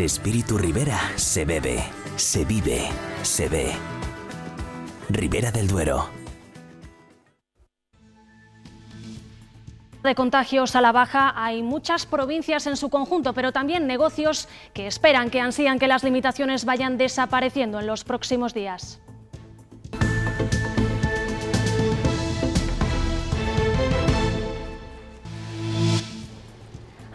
Espíritu Ribera se bebe, se vive, se ve. Ribera del Duero. De contagios a la baja hay muchas provincias en su conjunto, pero también negocios que esperan, que ansían que las limitaciones vayan desapareciendo en los próximos días.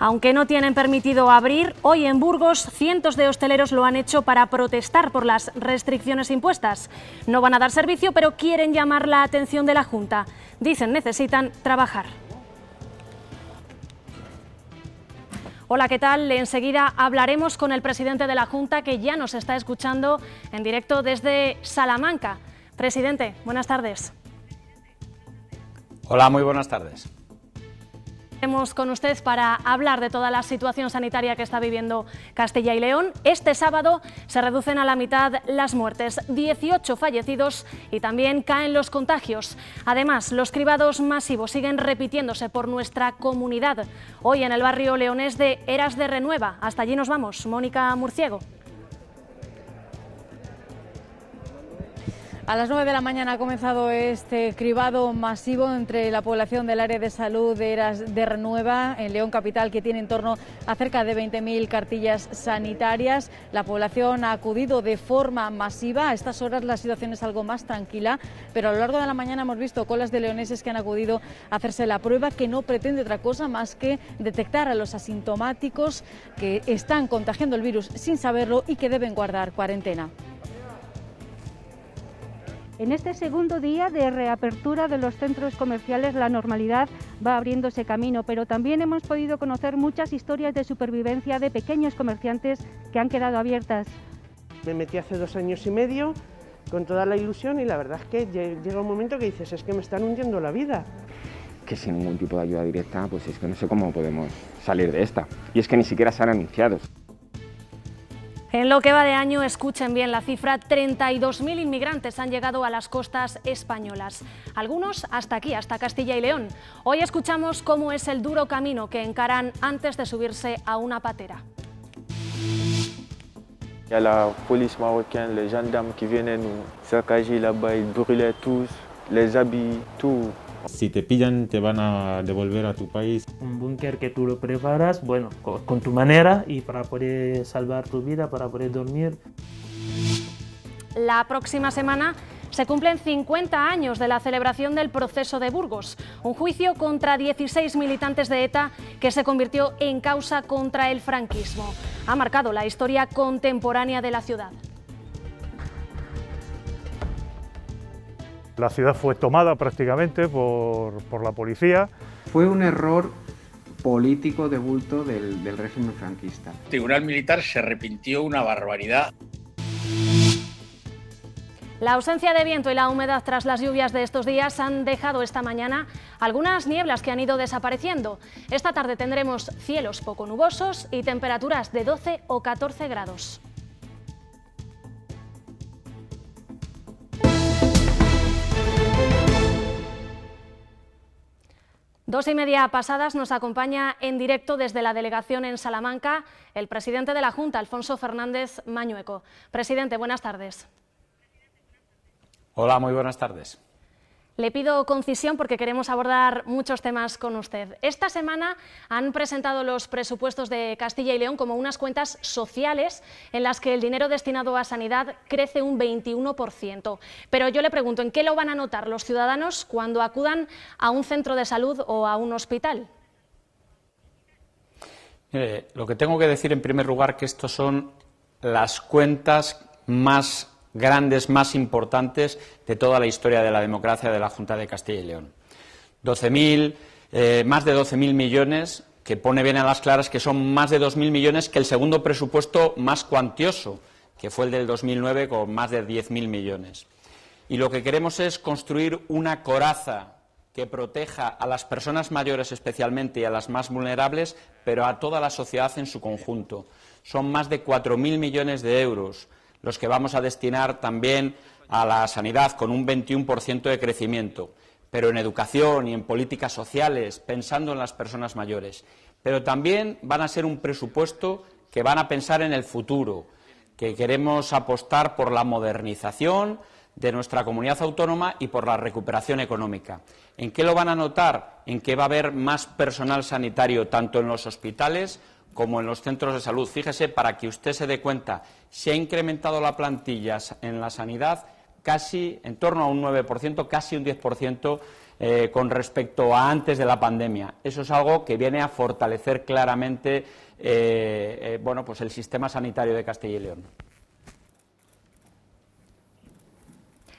Aunque no tienen permitido abrir, hoy en Burgos cientos de hosteleros lo han hecho para protestar por las restricciones impuestas. No van a dar servicio, pero quieren llamar la atención de la Junta. Dicen necesitan trabajar. Hola, ¿qué tal? Enseguida hablaremos con el presidente de la Junta, que ya nos está escuchando en directo desde Salamanca. Presidente, buenas tardes. Hola, muy buenas tardes. Estamos con usted para hablar de toda la situación sanitaria que está viviendo Castilla y León. Este sábado se reducen a la mitad las muertes, 18 fallecidos y también caen los contagios. Además, los cribados masivos siguen repitiéndose por nuestra comunidad. Hoy en el barrio leonés de Eras de Renueva. Hasta allí nos vamos. Mónica Murciego. A las 9 de la mañana ha comenzado este cribado masivo entre la población del área de salud de Eras de Renueva, en León capital, que tiene en torno a cerca de 20.000 cartillas sanitarias. La población ha acudido de forma masiva. A estas horas la situación es algo más tranquila, pero a lo largo de la mañana hemos visto colas de leoneses que han acudido a hacerse la prueba, que no pretende otra cosa más que detectar a los asintomáticos que están contagiando el virus sin saberlo y que deben guardar cuarentena. En este segundo día de reapertura de los centros comerciales, la normalidad va abriéndose camino, pero también hemos podido conocer muchas historias de supervivencia de pequeños comerciantes que han quedado abiertas. Me metí hace 2 años y medio con toda la ilusión y la verdad es que llega un momento que dices, es que me están hundiendo la vida. Que sin ningún tipo de ayuda directa, pues es que no sé cómo podemos salir de esta. Y es que ni siquiera se han anunciado. En lo que va de año, escuchen bien la cifra, 32.000 inmigrantes han llegado a las costas españolas. Algunos hasta aquí, hasta Castilla y León. Hoy escuchamos cómo es el duro camino que encaran antes de subirse a una patera. Il y a la police marocaine, les gendarmes qui viennent nous saccager là-bas, ils brûlaient tous, les habits, tout. Si te pillan, te van a devolver a tu país. Un búnker que tú lo preparas, bueno, con tu manera y para poder salvar tu vida, para poder dormir. La próxima semana se cumplen 50 años de la celebración del Proceso de Burgos, un juicio contra 16 militantes de ETA que se convirtió en causa contra el franquismo. Ha marcado la historia contemporánea de la ciudad. La ciudad fue tomada prácticamente por la policía. Fue un error político de bulto del régimen franquista. El Tribunal Militar se arrepintió una barbaridad. La ausencia de viento y la humedad tras las lluvias de estos días han dejado esta mañana algunas nieblas que han ido desapareciendo. Esta tarde tendremos cielos poco nubosos y temperaturas de 12 o 14 grados. Dos y media pasadas nos acompaña en directo desde la delegación en Salamanca el presidente de la Junta, Alfonso Fernández Mañueco. Presidente, buenas tardes. Hola, muy buenas tardes. Le pido concisión porque queremos abordar muchos temas con usted. Esta semana han presentado los presupuestos de Castilla y León como unas cuentas sociales en las que el dinero destinado a sanidad crece un 21%. Pero yo le pregunto, ¿en qué lo van a notar los ciudadanos cuando acudan a un centro de salud o a un hospital? Lo que tengo que decir en primer lugar que estos son las cuentas más grandes, más importantes de toda la historia de la democracia de la Junta de Castilla y León. Más de 12.000 millones, que pone bien a las claras que son más de 2.000 millones que el segundo presupuesto más cuantioso, que fue el del 2009 con más de 10.000 millones. Y lo que queremos es construir una coraza que proteja a las personas mayores especialmente y a las más vulnerables, pero a toda la sociedad en su conjunto. Son más de 4.000 millones de euros los que vamos a destinar también a la sanidad, con un 21% de crecimiento, pero en educación y en políticas sociales, pensando en las personas mayores. Pero también van a ser un presupuesto que van a pensar en el futuro, que queremos apostar por la modernización de nuestra comunidad autónoma y por la recuperación económica. ¿En qué lo van a notar? En que va a haber más personal sanitario tanto en los hospitales como en los centros de salud. Fíjese, para que usted se dé cuenta, se ha incrementado la plantilla en la sanidad casi en torno a un 9%, casi un 10% con respecto a antes de la pandemia. Eso es algo que viene a fortalecer claramente bueno, pues el sistema sanitario de Castilla y León.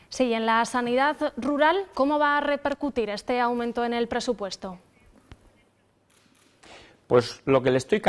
Sí, en la sanidad rural, ¿cómo va a repercutir este aumento en el presupuesto? Pues lo que le estoy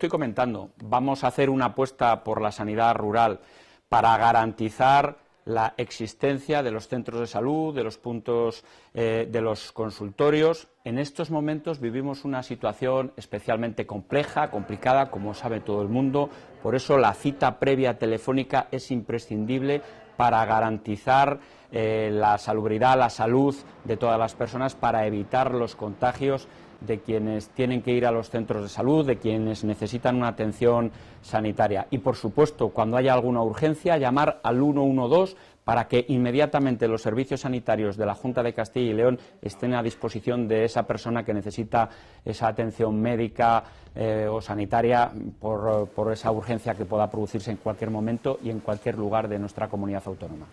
comentando, vamos a hacer una apuesta por la sanidad rural para garantizar la existencia de los centros de salud, de los puntos, de los consultorios. En estos momentos vivimos una situación especialmente complicada, como sabe todo el mundo. Por eso la cita previa telefónica es imprescindible para garantizar la salubridad, la salud de todas las personas, para evitar los contagios de quienes tienen que ir a los centros de salud, de quienes necesitan una atención sanitaria. Y, por supuesto, cuando haya alguna urgencia, llamar al 112 para que inmediatamente los servicios sanitarios de la Junta de Castilla y León estén a disposición de esa persona que necesita esa atención médica o sanitaria por esa urgencia que pueda producirse en cualquier momento y en cualquier lugar de nuestra comunidad autónoma.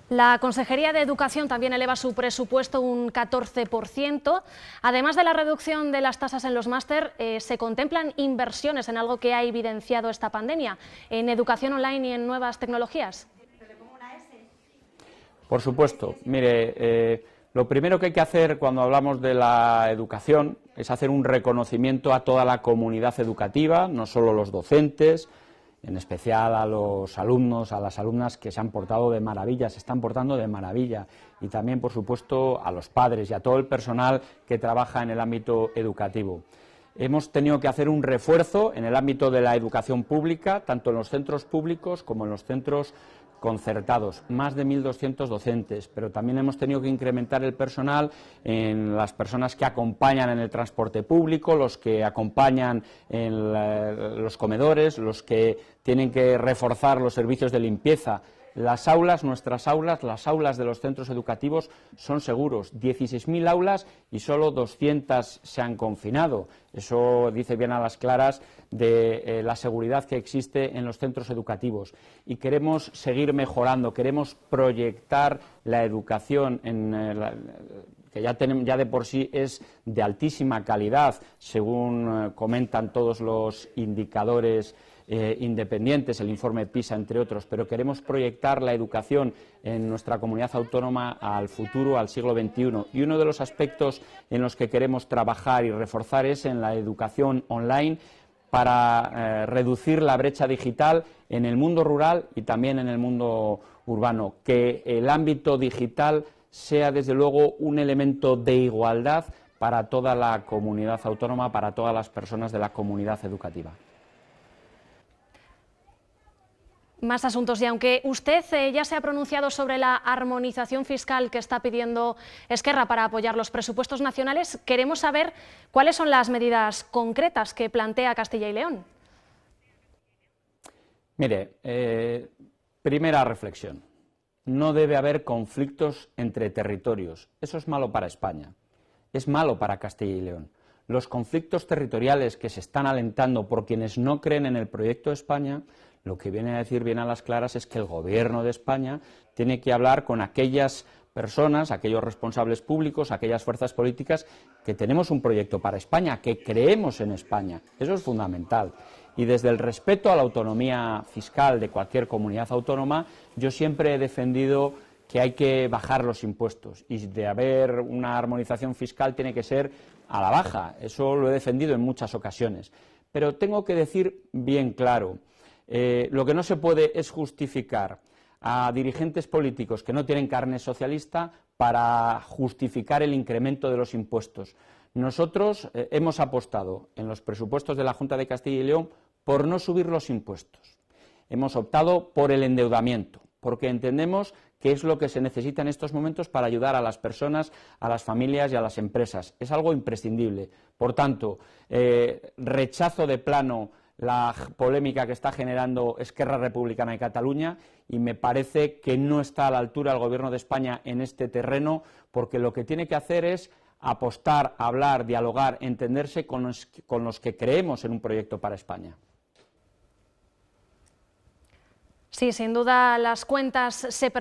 La Consejería de Educación también eleva su presupuesto un 14%. Además de la reducción de las tasas en los máster, se contemplan inversiones en algo que ha evidenciado esta pandemia, en educación online y en nuevas tecnologías. Por supuesto. Mire, lo primero que hay que hacer cuando hablamos de la educación es hacer un reconocimiento a toda la comunidad educativa, no solo los docentes, en especial a los alumnos, a las alumnas que se han portado de maravilla, se están portando de maravilla, y también, por supuesto, a los padres y a todo el personal que trabaja en el ámbito educativo. Hemos tenido que hacer un refuerzo en el ámbito de la educación pública, tanto en los centros públicos como en los centros concertados, más de 1.200 docentes, pero también hemos tenido que incrementar el personal en las personas que acompañan en el transporte público, los que acompañan en los comedores, los que tienen que reforzar los servicios de limpieza. Las aulas, nuestras aulas, las aulas de los centros educativos son seguros. 16.000 aulas y solo 200 se han confinado. Eso dice bien a las claras de la seguridad que existe en los centros educativos. Y queremos seguir mejorando, queremos proyectar la educación que ya de por sí es de altísima calidad, según comentan todos los indicadores independientes, el informe PISA, entre otros, pero queremos proyectar la educación en nuestra comunidad autónoma al futuro, al siglo XXI. Y uno de los aspectos en los que queremos trabajar y reforzar es en la educación online, para reducir la brecha digital en el mundo rural y también en el mundo urbano. Que el ámbito digital sea, desde luego, un elemento de igualdad para toda la comunidad autónoma, para todas las personas de la comunidad educativa. Más asuntos, y aunque usted ya se ha pronunciado sobre la armonización fiscal que está pidiendo Esquerra para apoyar los presupuestos nacionales, queremos saber cuáles son las medidas concretas que plantea Castilla y León. Mire, primera reflexión, no debe haber conflictos entre territorios. Eso es malo para España, es malo para Castilla y León. Los conflictos territoriales que se están alentando por quienes no creen en el proyecto de España, lo que viene a decir bien a las claras es que el Gobierno de España tiene que hablar con aquellas personas, aquellos responsables públicos, aquellas fuerzas políticas que tenemos un proyecto para España, que creemos en España. Eso es fundamental. Y desde el respeto a la autonomía fiscal de cualquier comunidad autónoma, yo siempre he defendido que hay que bajar los impuestos, y de haber una armonización fiscal tiene que ser a la baja. Eso lo he defendido en muchas ocasiones. Pero tengo que decir bien claro, lo que no se puede es justificar a dirigentes políticos que no tienen carne socialista para justificar el incremento de los impuestos. Nosotros hemos apostado en los presupuestos de la Junta de Castilla y León por no subir los impuestos. Hemos optado por el endeudamiento, porque entendemos qué es lo que se necesita en estos momentos para ayudar a las personas, a las familias y a las empresas. Es algo imprescindible. Por tanto, rechazo de plano la polémica que está generando Esquerra Republicana de Cataluña y me parece que no está a la altura el Gobierno de España en este terreno, porque lo que tiene que hacer es apostar, hablar, dialogar, entenderse con los que creemos en un proyecto para España. Sí, sin duda las cuentas se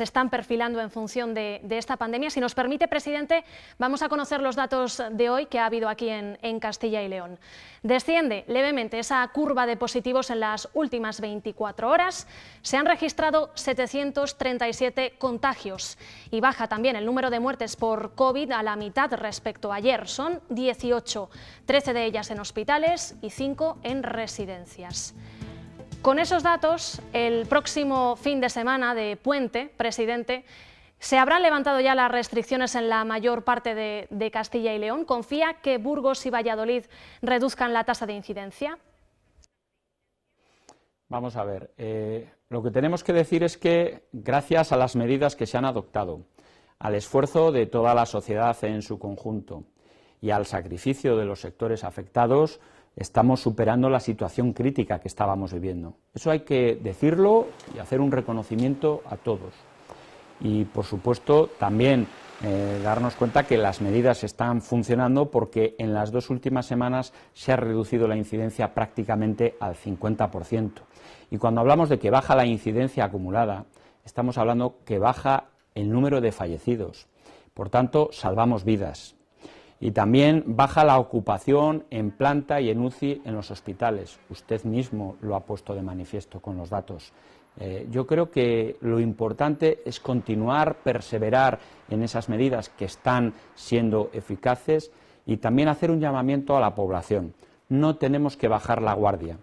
están perfilando en función de esta pandemia. Si nos permite, presidente, vamos a conocer los datos de hoy que ha habido aquí en Castilla y León. Desciende levemente esa curva de positivos en las últimas 24 horas. Se han registrado 737 contagios y baja también el número de muertes por COVID a la mitad respecto a ayer. Son 18, 13 de ellas en hospitales y 5 en residencias. Con esos datos, el próximo fin de semana de puente, presidente, se habrán levantado ya las restricciones en la mayor parte de Castilla y León. ¿Confía que Burgos y Valladolid reduzcan la tasa de incidencia? Vamos a ver, lo que tenemos que decir es que gracias a las medidas que se han adoptado, al esfuerzo de toda la sociedad en su conjunto y al sacrificio de los sectores afectados, estamos superando la situación crítica que estábamos viviendo. Eso hay que decirlo y hacer un reconocimiento a todos. Y, por supuesto, también darnos cuenta que las medidas están funcionando porque en las 2 últimas semanas se ha reducido la incidencia prácticamente al 50%. Y cuando hablamos de que baja la incidencia acumulada, estamos hablando que baja el número de fallecidos. Por tanto, salvamos vidas. Y también baja la ocupación en planta y en UCI en los hospitales. Usted mismo lo ha puesto de manifiesto con los datos. Yo creo que lo importante es continuar, perseverar en esas medidas que están siendo eficaces y también hacer un llamamiento a la población. No tenemos que bajar la guardia,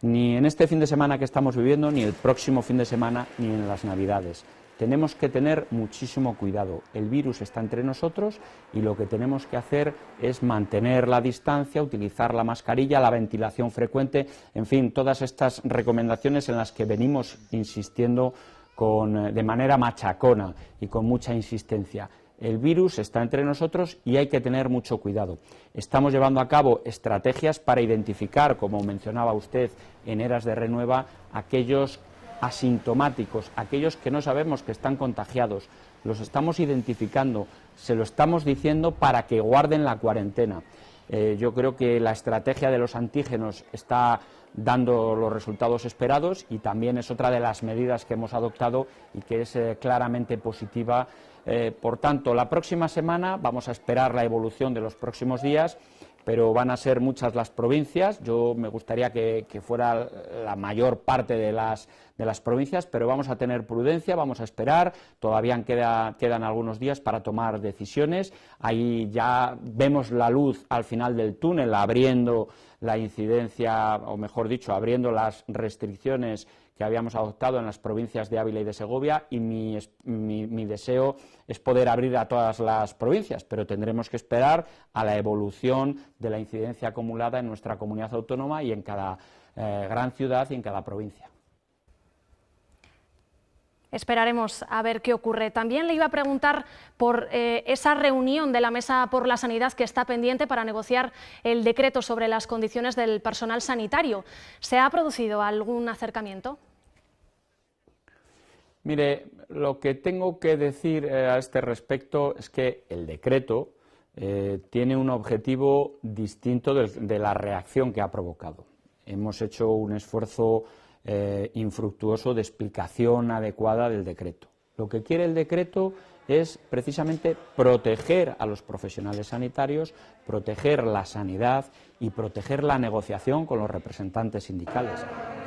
ni en este fin de semana que estamos viviendo, ni el próximo fin de semana, ni en las Navidades. Tenemos que tener muchísimo cuidado. El virus está entre nosotros y lo que tenemos que hacer es mantener la distancia, utilizar la mascarilla, la ventilación frecuente, en fin, todas estas recomendaciones en las que venimos insistiendo de manera machacona y con mucha insistencia. El virus está entre nosotros y hay que tener mucho cuidado. Estamos llevando a cabo estrategias para identificar, como mencionaba usted en Eras de Renueva, aquellos asintomáticos, aquellos que no sabemos que están contagiados. Los estamos identificando, se lo estamos diciendo para que guarden la cuarentena. Yo creo que la estrategia de los antígenos está dando los resultados esperados y también es otra de las medidas que hemos adoptado y que es claramente positiva. Por tanto, la próxima semana vamos a esperar la evolución de los próximos días, pero van a ser muchas las provincias. Yo me gustaría que fuera la mayor parte de las provincias, pero vamos a tener prudencia, vamos a esperar. Todavía quedan algunos días para tomar decisiones. Ahí ya vemos la luz al final del túnel, abriendo la incidencia, o mejor dicho, abriendo las restricciones que habíamos adoptado en las provincias de Ávila y de Segovia, y mi deseo es poder abrir a todas las provincias, pero tendremos que esperar a la evolución de la incidencia acumulada en nuestra comunidad autónoma y en cada gran ciudad y en cada provincia. Esperaremos a ver qué ocurre. También le iba a preguntar por esa reunión de la Mesa por la Sanidad que está pendiente para negociar el decreto sobre las condiciones del personal sanitario. ¿Se ha producido algún acercamiento? Mire, lo que tengo que decir a este respecto es que el decreto tiene un objetivo distinto de la reacción que ha provocado. Hemos hecho un esfuerzo infructuoso de explicación adecuada del decreto. Lo que quiere el decreto es precisamente proteger a los profesionales sanitarios, proteger la sanidad y proteger la negociación con los representantes sindicales.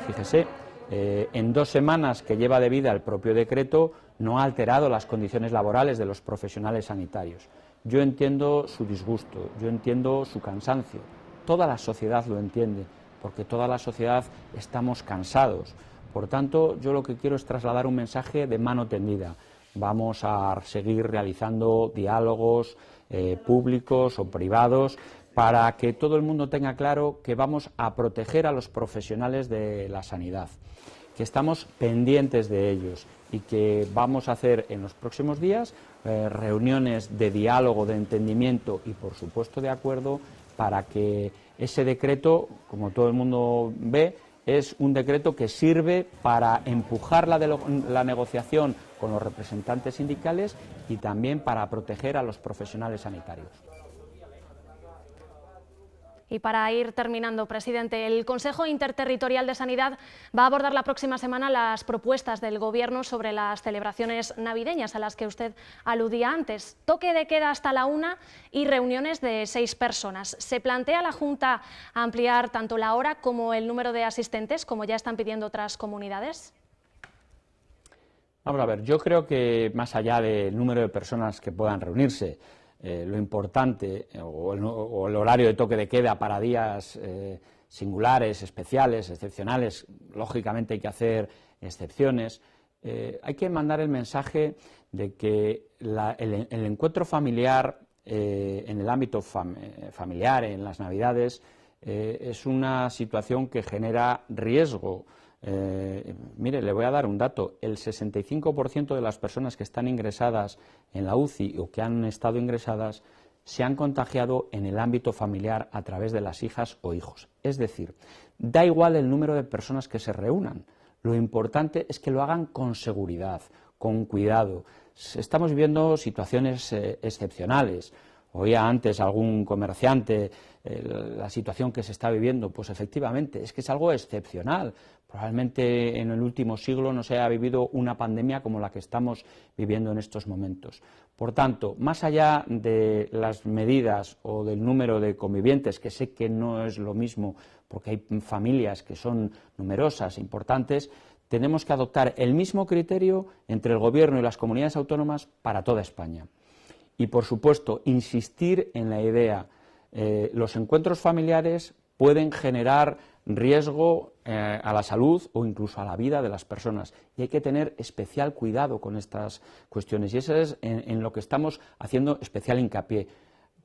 Fíjese, en 2 semanas que lleva de vida el propio decreto no ha alterado las condiciones laborales de los profesionales sanitarios. Yo entiendo su disgusto, yo entiendo su cansancio, toda la sociedad lo entiende, porque toda la sociedad estamos cansados. Por tanto, yo lo que quiero es trasladar un mensaje de mano tendida. Vamos a seguir realizando diálogos públicos o privados para que todo el mundo tenga claro que vamos a proteger a los profesionales de la sanidad, que estamos pendientes de ellos y que vamos a hacer en los próximos días reuniones de diálogo, de entendimiento y, por supuesto, de acuerdo para que ese decreto, como todo el mundo ve, es un decreto que sirve para empujar la negociación con los representantes sindicales y también para proteger a los profesionales sanitarios. Y para ir terminando, presidente, el Consejo Interterritorial de Sanidad va a abordar la próxima semana las propuestas del Gobierno sobre las celebraciones navideñas a las que usted aludía antes. Toque de queda hasta la 1 y reuniones de 6 personas. ¿Se plantea la Junta ampliar tanto la hora como el número de asistentes, como ya están pidiendo otras comunidades? Vamos a ver, yo creo que más allá del número de personas que puedan reunirse, lo importante, o el horario de toque de queda para días singulares, especiales, excepcionales, lógicamente hay que hacer excepciones, hay que mandar el mensaje de que el encuentro familiar en el ámbito familiar, en las Navidades, es una situación que genera riesgo. Mire, le voy a dar un dato. El 65% de las personas que están ingresadas en la UCI o que han estado ingresadas se han contagiado en el ámbito familiar a través de las hijas o hijos. Es decir, da igual el número de personas que se reúnan. Lo importante es que lo hagan con seguridad, con cuidado. Estamos viviendo situaciones excepcionales. Oía antes algún comerciante la situación que se está viviendo. Pues efectivamente, es que es algo excepcional. Probablemente en el último siglo no se haya vivido una pandemia como la que estamos viviendo en estos momentos. Por tanto, más allá de las medidas o del número de convivientes, que sé que no es lo mismo porque hay familias que son numerosas, importantes, tenemos que adoptar el mismo criterio entre el Gobierno y las comunidades autónomas para toda España. Y, por supuesto, insistir en la idea, los encuentros familiares pueden generar riesgo a la salud o incluso a la vida de las personas y hay que tener especial cuidado con estas cuestiones y eso es en lo que estamos haciendo especial hincapié.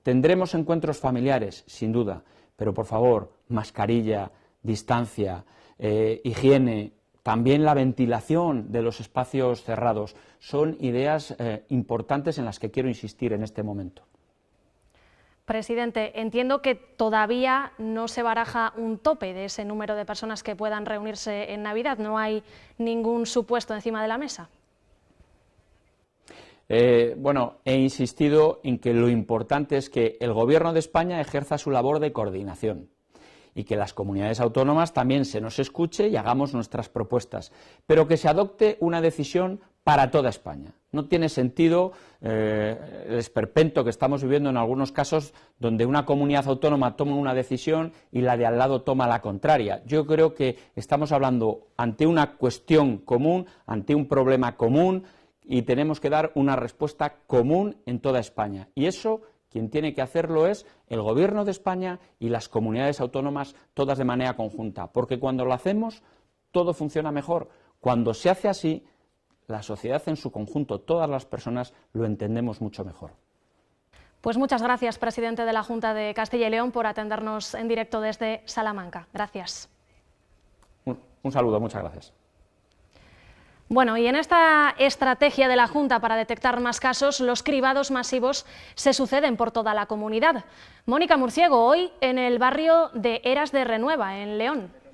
Tendremos encuentros familiares, sin duda, pero por favor, mascarilla, distancia, higiene, también la ventilación de los espacios cerrados son ideas importantes en las que quiero insistir en este momento. Presidente, entiendo que todavía no se baraja un tope de ese número de personas que puedan reunirse en Navidad. ¿No hay ningún supuesto encima de la mesa? Bueno, he insistido en que lo importante es que el Gobierno de España ejerza su labor de coordinación y que las comunidades autónomas también se nos escuche y hagamos nuestras propuestas, pero que se adopte una decisión para toda España. No tiene sentido el esperpento que estamos viviendo en algunos casos donde una comunidad autónoma toma una decisión y la de al lado toma la contraria. Yo creo que estamos hablando ante una cuestión común, ante un problema común y tenemos que dar una respuesta común en toda España. Y eso quien tiene que hacerlo es el Gobierno de España y las comunidades autónomas, todas de manera conjunta, porque cuando lo hacemos todo funciona mejor. Cuando se hace así, la sociedad en su conjunto, todas las personas, lo entendemos mucho mejor. Pues muchas gracias, presidente de la Junta de Castilla y León, por atendernos en directo desde Salamanca. Gracias. Un saludo, muchas gracias. Bueno, y en esta estrategia de la Junta para detectar más casos, los cribados masivos se suceden por toda la comunidad. Mónica Murciego, hoy en el barrio de Eras de Renueva, en León.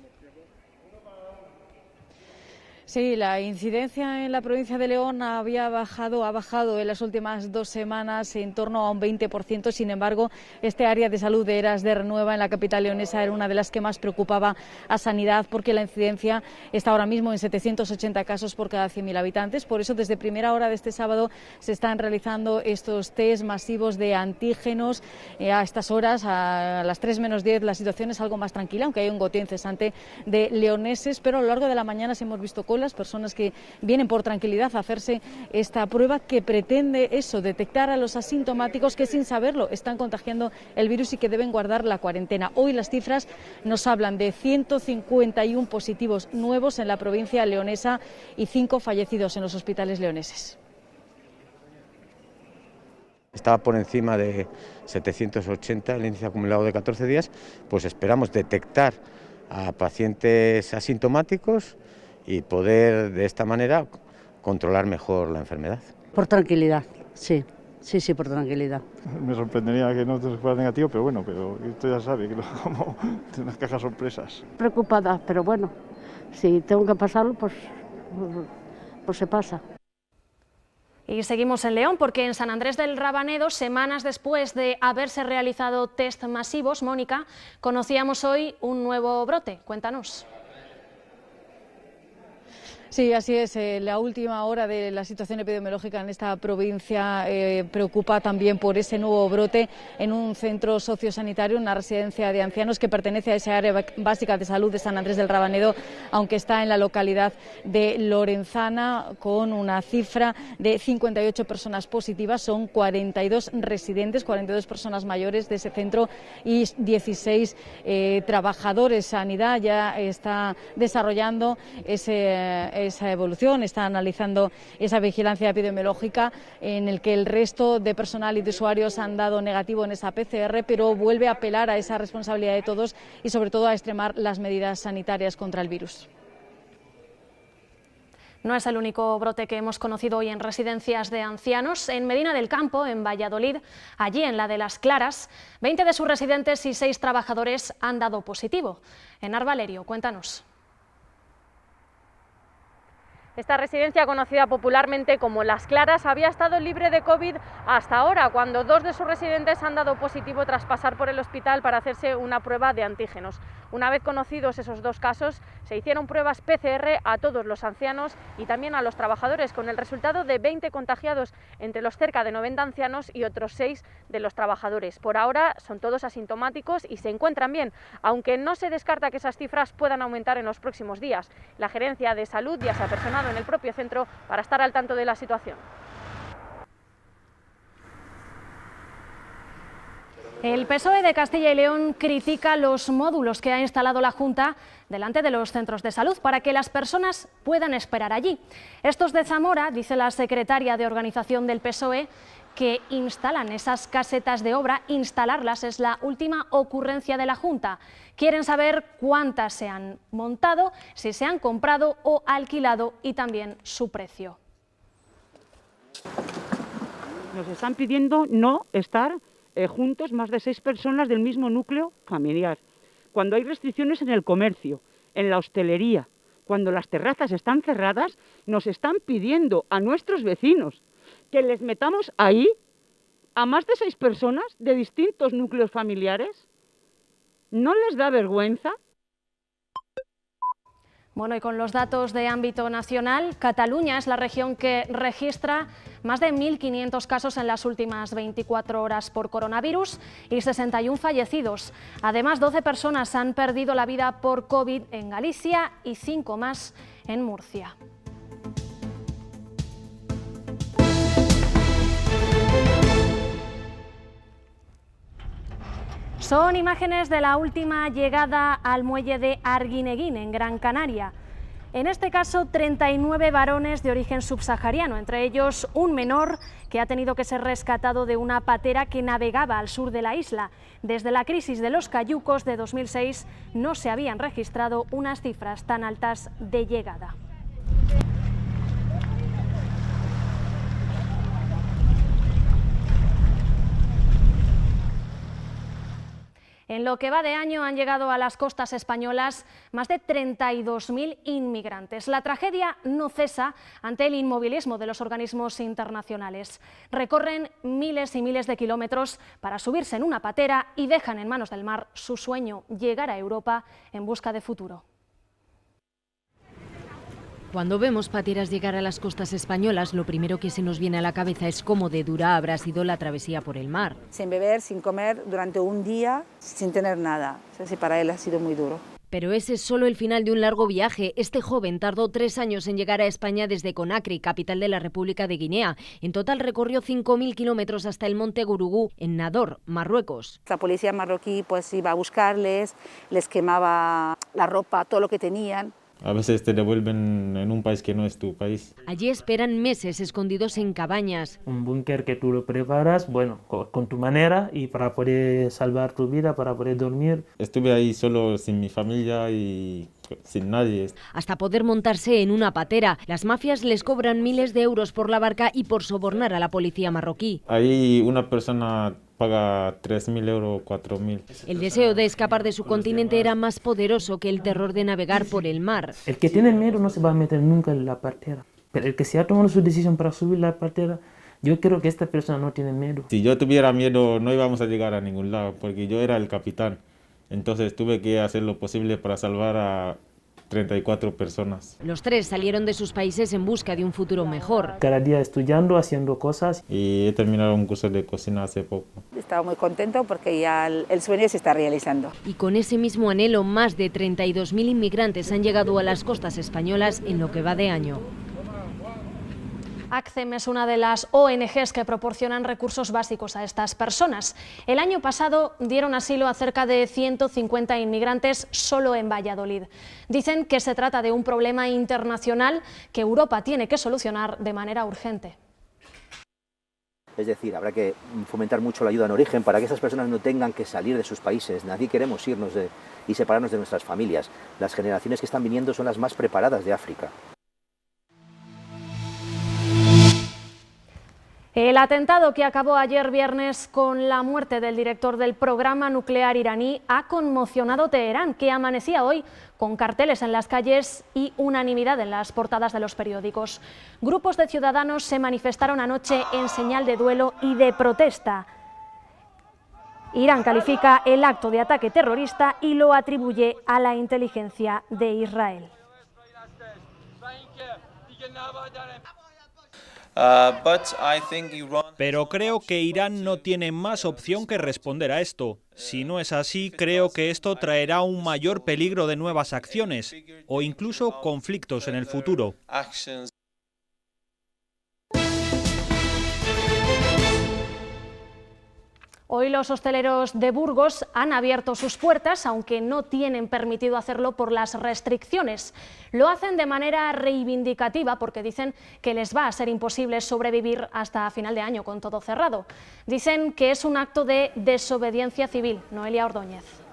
Sí, la incidencia en la provincia de León ha bajado en las últimas 2 semanas en torno a un 20%. Sin embargo, este área de salud de Eras de Renueva en la capital leonesa era una de las que más preocupaba a Sanidad porque la incidencia está ahora mismo en 780 casos por cada 100.000 habitantes. Por eso, desde primera hora de este sábado se están realizando estos test masivos de antígenos. A estas horas, a las 3 menos 10, la situación es algo más tranquila, aunque hay un goteo incesante de leoneses, pero a lo largo de la mañana hemos visto colas, personas que vienen por tranquilidad a hacerse esta prueba que pretende eso, detectar a los asintomáticos que sin saberlo están contagiando el virus y que deben guardar la cuarentena. Hoy las cifras nos hablan de 151 positivos nuevos en la provincia leonesa y 5 fallecidos en los hospitales leoneses. Estaba por encima de 780 el índice acumulado de 14 días, pues esperamos detectar a pacientes asintomáticos y poder de esta manera controlar mejor la enfermedad. Por tranquilidad, sí, por tranquilidad. Me sorprendería que no fuera negativo, pero bueno, pero esto ya sabe, que como unas cajas sorpresas. Preocupada, pero bueno, si tengo que pasarlo, pues se pasa. Y seguimos en León porque en San Andrés del Rabanedo, semanas después de haberse realizado test masivos, Mónica, conocíamos hoy un nuevo brote. Cuéntanos. Sí, así es. La última hora de la situación epidemiológica en esta provincia preocupa también por ese nuevo brote en un centro sociosanitario, una residencia de ancianos que pertenece a esa área básica de salud de San Andrés del Rabanedo, aunque está en la localidad de Lorenzana, con una cifra de 58 personas positivas. Son 42 residentes, 42 personas mayores de ese centro y 16 trabajadores. Sanidad ya está desarrollando esa evolución, está analizando esa vigilancia epidemiológica en el que el resto de personal y de usuarios han dado negativo en esa PCR, pero vuelve a apelar a esa responsabilidad de todos y sobre todo a extremar las medidas sanitarias contra el virus. No es el único brote que hemos conocido hoy en residencias de ancianos. En Medina del Campo, en Valladolid, allí en la de Las Claras, 20 de sus residentes y 6 trabajadores han dado positivo. Enar Valerio, cuéntanos. Esta residencia, conocida popularmente como Las Claras, había estado libre de COVID hasta ahora, cuando 2 de sus residentes han dado positivo tras pasar por el hospital para hacerse una prueba de antígenos. Una vez conocidos esos 2 casos, se hicieron pruebas PCR a todos los ancianos y también a los trabajadores, con el resultado de 20 contagiados entre los cerca de 90 ancianos y otros 6 de los trabajadores. Por ahora son todos asintomáticos y se encuentran bien, aunque no se descarta que esas cifras puedan aumentar en los próximos días. La Gerencia de Salud ya se ha personado en el propio centro para estar al tanto de la situación. El PSOE de Castilla y León critica los módulos que ha instalado la Junta delante de los centros de salud para que las personas puedan esperar allí. Estos de Zamora, dice la secretaria de organización del PSOE, que instalan esas casetas de obra. Instalarlas es la última ocurrencia de la Junta. Quieren saber cuántas se han montado, si se han comprado o alquilado y también su precio. Nos están pidiendo no estar juntos más de 6 personas del mismo núcleo familiar. Cuando hay restricciones en el comercio, en la hostelería, cuando las terrazas están cerradas, nos están pidiendo a nuestros vecinos que les metamos ahí a más de 6 personas de distintos núcleos familiares. ¿No les da vergüenza? Bueno, y con los datos de ámbito nacional, Cataluña es la región que registra más de 1.500 casos en las últimas 24 horas por coronavirus y 61 fallecidos. Además, 12 personas han perdido la vida por COVID en Galicia y 5 más en Murcia. Son imágenes de la última llegada al muelle de Arguineguín, en Gran Canaria. En este caso, 39 varones de origen subsahariano, entre ellos un menor que ha tenido que ser rescatado de una patera que navegaba al sur de la isla. Desde la crisis de los cayucos de 2006 no se habían registrado unas cifras tan altas de llegada. En lo que va de año han llegado a las costas españolas más de 32.000 inmigrantes. La tragedia no cesa ante el inmovilismo de los organismos internacionales. Recorren miles y miles de kilómetros para subirse en una patera y dejan en manos del mar su sueño: llegar a Europa en busca de futuro. Cuando vemos pateras llegar a las costas españolas, lo primero que se nos viene a la cabeza es cómo de dura habrá sido la travesía por el mar. Sin beber, sin comer, durante un día, sin tener nada. O sea, sí, para él ha sido muy duro. Pero ese es solo el final de un largo viaje. Este joven tardó 3 años en llegar a España desde Conakry, capital de la República de Guinea. En total recorrió 5.000 kilómetros hasta el monte Gurugú, en Nador, Marruecos. La policía marroquí pues iba a buscarles, les quemaba la ropa, todo lo que tenían. A veces te devuelven en un país que no es tu país. Allí esperan meses escondidos en cabañas. Un búnker que tú lo preparas, bueno, con tu manera y para poder salvar tu vida, para poder dormir. Estuve ahí solo sin mi familia y sin nadie. Hasta poder montarse en una patera. Las mafias les cobran miles de euros por la barca y por sobornar a la policía marroquí. Ahí una persona paga 3.000 euros, 4.000. El deseo de escapar de su continente era más poderoso que el terror de navegar por el mar. El que tiene miedo no se va a meter nunca en la partera, pero el que se ha tomado su decisión para subir la partera, yo creo que esta persona no tiene miedo. Si yo tuviera miedo no íbamos a llegar a ningún lado, porque yo era el capitán. Entonces tuve que hacer lo posible para salvar a 34 personas. Los tres salieron de sus países en busca de un futuro mejor. Cada día estudiando, haciendo cosas. Y he terminado un curso de cocina hace poco. Estaba muy contento porque ya el sueño se está realizando. Y con ese mismo anhelo, más de 32.000 inmigrantes han llegado a las costas españolas en lo que va de año. ACCEM es una de las ONGs que proporcionan recursos básicos a estas personas. El año pasado dieron asilo a cerca de 150 inmigrantes solo en Valladolid. Dicen que se trata de un problema internacional que Europa tiene que solucionar de manera urgente. Es decir, habrá que fomentar mucho la ayuda en origen para que esas personas no tengan que salir de sus países. Nadie queremos irnos y separarnos de nuestras familias. Las generaciones que están viniendo son las más preparadas de África. El atentado que acabó ayer viernes con la muerte del director del programa nuclear iraní ha conmocionado Teherán, que amanecía hoy con carteles en las calles y unanimidad en las portadas de los periódicos. Grupos de ciudadanos se manifestaron anoche en señal de duelo y de protesta. Irán califica el acto de ataque terrorista y lo atribuye a la inteligencia de Israel. Pero creo que Irán no tiene más opción que responder a esto. Si no es así, creo que esto traerá un mayor peligro de nuevas acciones o incluso conflictos en el futuro. Hoy los hosteleros de Burgos han abierto sus puertas, aunque no tienen permitido hacerlo por las restricciones. Lo hacen de manera reivindicativa porque dicen que les va a ser imposible sobrevivir hasta final de año con todo cerrado. Dicen que es un acto de desobediencia civil. Noelia Ordóñez.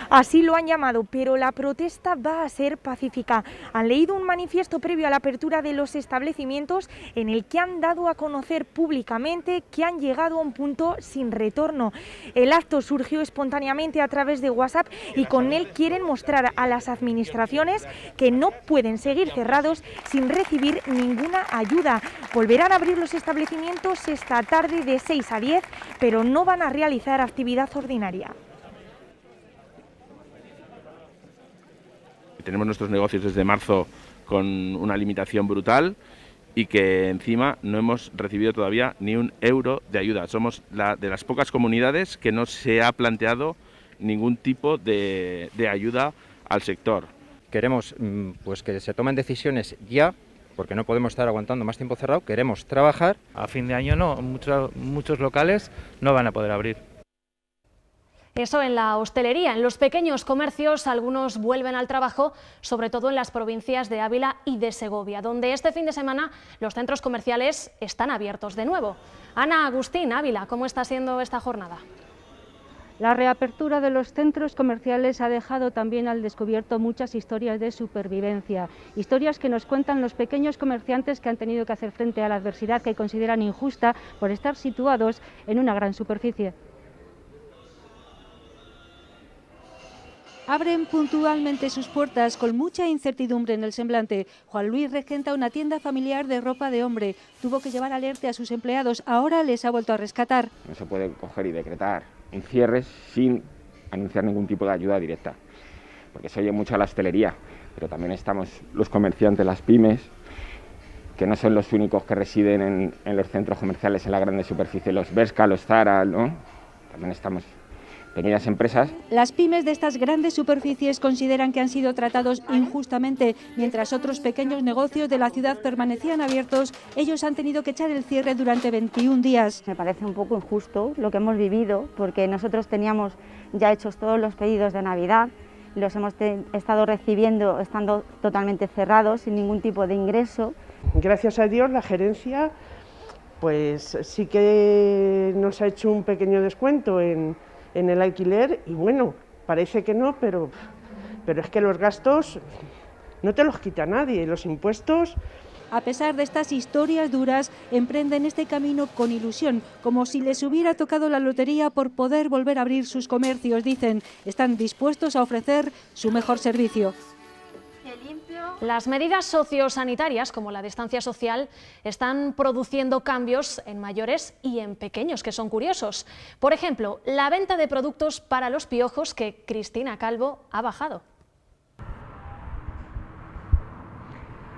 Así lo han llamado, pero la protesta va a ser pacífica. Han leído un manifiesto previo a la apertura de los establecimientos en el que han dado a conocer públicamente que han llegado a un punto sin retorno. El acto surgió espontáneamente a través de WhatsApp y con él quieren mostrar a las administraciones que no pueden seguir cerrados sin recibir ninguna ayuda. Volverán a abrir los establecimientos esta tarde de 6 a 10, pero no van a realizar actividad ordinaria. Tenemos nuestros negocios desde marzo con una limitación brutal y que encima no hemos recibido todavía ni un euro de ayuda. Somos de las pocas comunidades que no se ha planteado ningún tipo de ayuda al sector. Queremos pues que se tomen decisiones ya, porque no podemos estar aguantando más tiempo cerrado, queremos trabajar. A fin de año no, muchos locales no van a poder abrir. Eso en la hostelería. En los pequeños comercios algunos vuelven al trabajo, sobre todo en las provincias de Ávila y de Segovia, donde este fin de semana los centros comerciales están abiertos de nuevo. Ana Agustín, Ávila, ¿cómo está siendo esta jornada? La reapertura de los centros comerciales ha dejado también al descubierto muchas historias de supervivencia, historias que nos cuentan los pequeños comerciantes que han tenido que hacer frente a la adversidad que consideran injusta por estar situados en una gran superficie. Abren puntualmente sus puertas con mucha incertidumbre en el semblante. Juan Luis regenta una tienda familiar de ropa de hombre. Tuvo que llevar alerta a sus empleados. Ahora les ha vuelto a rescatar. No se puede coger y decretar un cierre sin anunciar ningún tipo de ayuda directa, porque se oye mucho a la hostelería, pero también estamos los comerciantes, las pymes, que no son los únicos que residen en los centros comerciales, en la grande superficie, los Bershka, los Zara, ¿no? También estamos pequeñas empresas. Las pymes de estas grandes superficies consideran que han sido tratados injustamente. Mientras otros pequeños negocios de la ciudad permanecían abiertos, ellos han tenido que echar el cierre durante 21 días. Me parece un poco injusto lo que hemos vivido, porque nosotros teníamos ya hechos todos los pedidos de Navidad, los hemos estado recibiendo estando totalmente cerrados, sin ningún tipo de ingreso. Gracias a Dios la gerencia pues sí que nos ha hecho un pequeño descuento en el alquiler y bueno, parece que no, pero pero es que los gastos no te los quita nadie, los impuestos... A pesar de estas historias duras, emprenden este camino con ilusión, como si les hubiera tocado la lotería por poder volver a abrir sus comercios. Dicen, están dispuestos a ofrecer su mejor servicio. Las medidas sociosanitarias, como la distancia social, están produciendo cambios en mayores y en pequeños, que son curiosos. Por ejemplo, la venta de productos para los piojos, que Cristina Calvo ha bajado.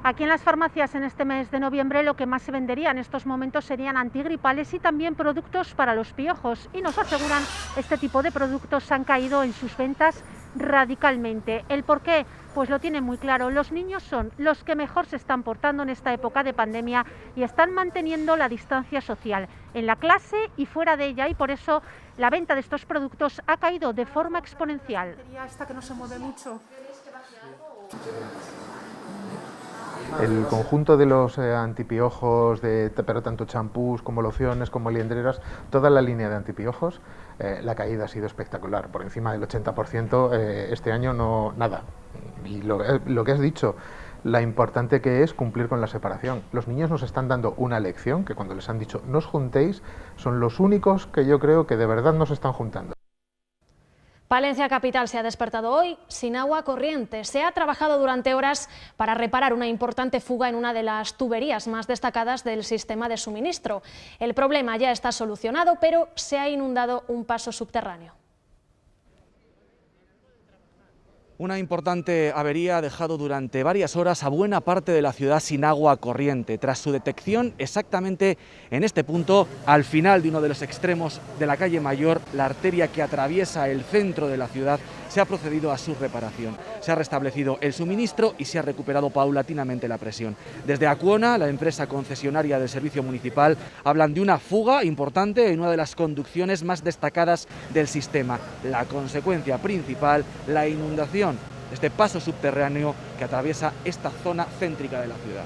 Aquí en las farmacias en este mes de noviembre lo que más se vendería en estos momentos serían antigripales y también productos para los piojos. Y nos aseguran, este tipo de productos han caído en sus ventas radicalmente. ¿El por qué? Pues lo tienen muy claro. Los niños son los que mejor se están portando en esta época de pandemia y están manteniendo la distancia social en la clase y fuera de ella, y por eso la venta de estos productos ha caído de forma exponencial. Esta que no se mueve mucho. El conjunto de los antipiojos, pero tanto champús como lociones, como liendreras, toda la línea de antipiojos, la caída ha sido espectacular, por encima del 80%, este año no nada. Y lo que has dicho, la importante que es cumplir con la separación. Los niños nos están dando una lección que cuando les han dicho no os juntéis, son los únicos que yo creo que de verdad no se están juntando. Palencia capital se ha despertado hoy sin agua corriente. Se ha trabajado durante horas para reparar una importante fuga en una de las tuberías más destacadas del sistema de suministro. El problema ya está solucionado, pero se ha inundado un paso subterráneo. Una importante avería ha dejado durante varias horas a buena parte de la ciudad sin agua corriente. Tras su detección exactamente en este punto, al final de uno de los extremos de la calle Mayor, la arteria que atraviesa el centro de la ciudad, se ha procedido a su reparación. Se ha restablecido el suministro y se ha recuperado paulatinamente la presión. Desde Acuona, la empresa concesionaria del servicio municipal, hablan de una fuga importante en una de las conducciones más destacadas del sistema. La consecuencia principal, la inundación de este paso subterráneo que atraviesa esta zona céntrica de la ciudad.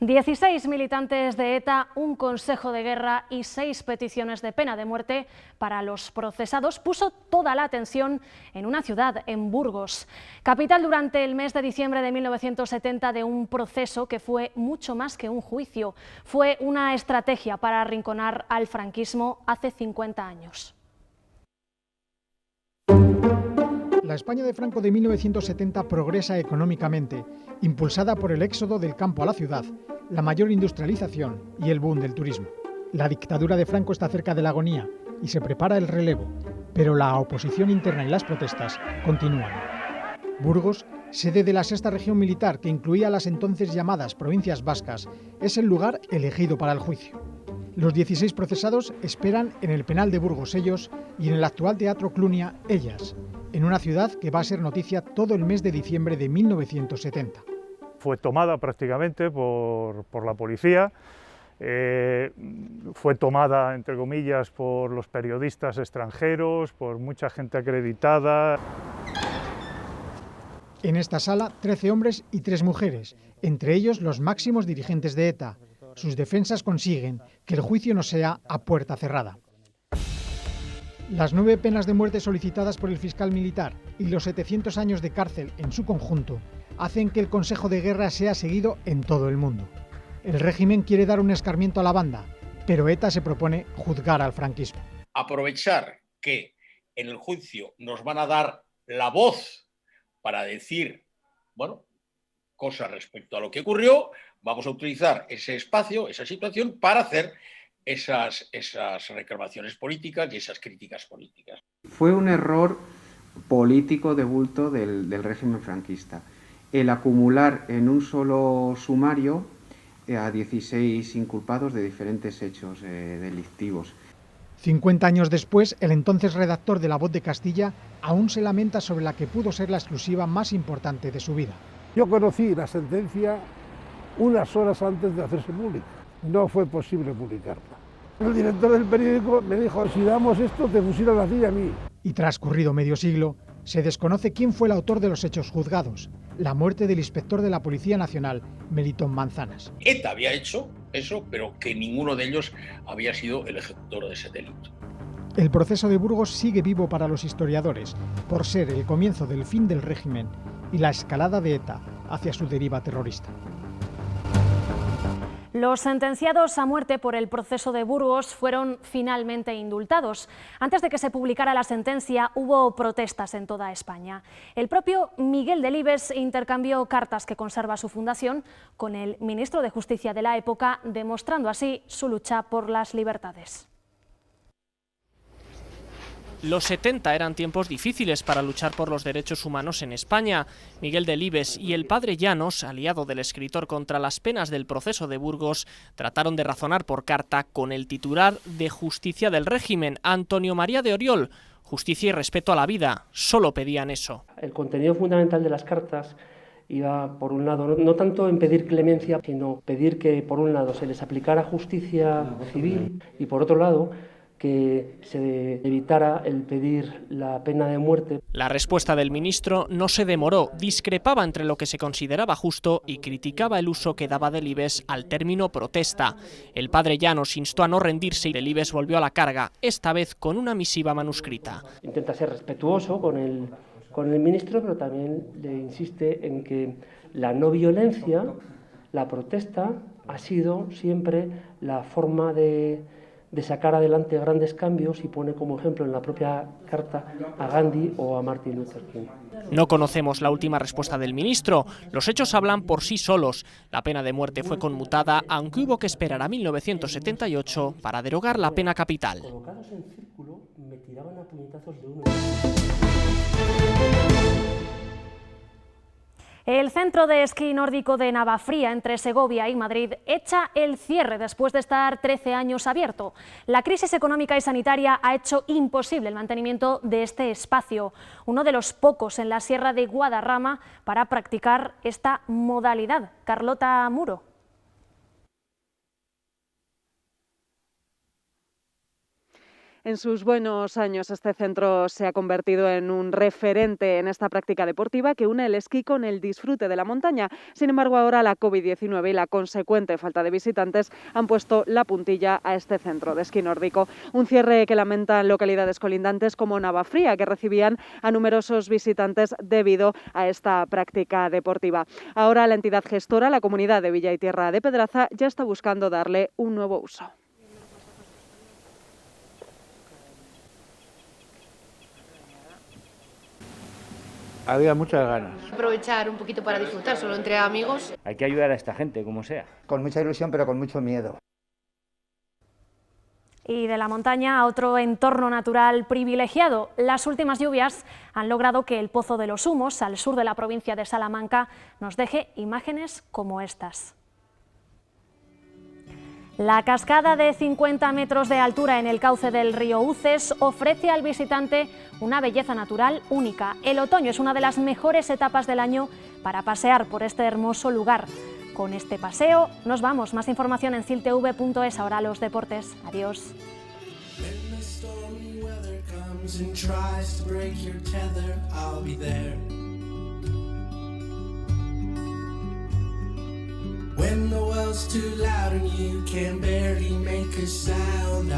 ...16 militantes de ETA, un consejo de guerra y 6 peticiones de pena de muerte para los procesados puso toda la atención en una ciudad, en Burgos, capital durante el mes de diciembre de 1970 de un proceso que fue mucho más que un juicio. Fue una estrategia para arrinconar al franquismo hace 50 años. La España de Franco de 1970 progresa económicamente, impulsada por el éxodo del campo a la ciudad, la mayor industrialización y el boom del turismo. La dictadura de Franco está cerca de la agonía y se prepara el relevo, pero la oposición interna y las protestas continúan. Burgos, sede de la sexta región militar que incluía las entonces llamadas provincias vascas, es el lugar elegido para el juicio. Los 16 procesados esperan en el penal de Burgos ellos y en el actual Teatro Clunia ellas, en una ciudad que va a ser noticia todo el mes de diciembre de 1970. Fue tomada prácticamente por la policía, fue tomada, entre comillas, por los periodistas extranjeros, por mucha gente acreditada. En esta sala, 13 hombres y 3 mujeres, entre ellos los máximos dirigentes de ETA. Sus defensas consiguen que el juicio no sea a puerta cerrada. Las 9 penas de muerte solicitadas por el fiscal militar y los 700 años de cárcel en su conjunto hacen que el Consejo de Guerra sea seguido en todo el mundo. El régimen quiere dar un escarmiento a la banda, pero ETA se propone juzgar al franquismo. Aprovechar que en el juicio nos van a dar la voz para decir, bueno, cosas respecto a lo que ocurrió, vamos a utilizar ese espacio, esa situación, para hacer esas reclamaciones políticas y esas críticas políticas. Fue un error político de bulto del régimen franquista el acumular en un solo sumario a 16 inculpados de diferentes hechos delictivos. 50 años después, el entonces redactor de La Voz de Castilla aún se lamenta sobre la que pudo ser la exclusiva más importante de su vida. Yo conocí la sentencia unas horas antes de hacerse pública. No fue posible publicarla. El director del periódico me dijo, si damos esto, te fusilan a ti y a mí. Y transcurrido medio siglo, se desconoce quién fue el autor de los hechos juzgados, la muerte del inspector de la Policía Nacional, Melitón Manzanas. ETA había hecho eso, pero que ninguno de ellos había sido el ejecutor de ese delito. El proceso de Burgos sigue vivo para los historiadores, por ser el comienzo del fin del régimen y la escalada de ETA hacia su deriva terrorista. Los sentenciados a muerte por el proceso de Burgos fueron finalmente indultados. Antes de que se publicara la sentencia, hubo protestas en toda España. El propio Miguel Delibes intercambió cartas que conserva su fundación con el ministro de Justicia de la época, demostrando así su lucha por las libertades. Los 70 eran tiempos difíciles para luchar por los derechos humanos en España. Miguel Delibes y el padre Llanos, aliado del escritor contra las penas del proceso de Burgos, trataron de razonar por carta con el titular de Justicia del régimen, Antonio María de Oriol. Justicia y respeto a la vida, solo pedían eso. El contenido fundamental de las cartas iba, por un lado, no tanto en pedir clemencia, sino pedir que, por un lado, se les aplicara justicia civil y, por otro lado, que se evitara el pedir la pena de muerte. La respuesta del ministro no se demoró, discrepaba entre lo que se consideraba justo y criticaba el uso que daba Delibes al término protesta. El padre Llanos instó a no rendirse y Delibes volvió a la carga, esta vez con una misiva manuscrita. Intenta ser respetuoso con el ministro, pero también le insiste en que la no violencia, la protesta, ha sido siempre la forma de sacar adelante grandes cambios, y pone como ejemplo en la propia carta a Gandhi o a Martin Luther King. No conocemos la última respuesta del ministro. Los hechos hablan por sí solos. La pena de muerte fue conmutada, aunque hubo que esperar a 1978 para derogar la pena capital. Colocados en círculo, me tiraban a puñetazos de uno. El centro de esquí nórdico de Navafría, entre Segovia y Madrid, echa el cierre después de estar 13 años abierto. La crisis económica y sanitaria ha hecho imposible el mantenimiento de este espacio, uno de los pocos en la Sierra de Guadarrama para practicar esta modalidad. Carlota Muro. En sus buenos años, este centro se ha convertido en un referente en esta práctica deportiva que une el esquí con el disfrute de la montaña. Sin embargo, ahora la COVID-19 y la consecuente falta de visitantes han puesto la puntilla a este centro de esquí nórdico. Un cierre que lamentan localidades colindantes como Navafría, que recibían a numerosos visitantes debido a esta práctica deportiva. Ahora la entidad gestora, la Comunidad de Villa y Tierra de Pedraza, ya está buscando darle un nuevo uso. Había muchas ganas. Aprovechar un poquito para disfrutar, solo entre amigos. Hay que ayudar a esta gente, como sea. Con mucha ilusión, pero con mucho miedo. Y de la montaña a otro entorno natural privilegiado. Las últimas lluvias han logrado que el Pozo de los Humos, al sur de la provincia de Salamanca, nos deje imágenes como estas. La cascada de 50 metros de altura en el cauce del río Uces ofrece al visitante una belleza natural única. El otoño es una de las mejores etapas del año para pasear por este hermoso lugar. Con este paseo nos vamos. Más información en ciltv.es. Ahora los deportes. Adiós. When the world's too loud and you can barely make a sound,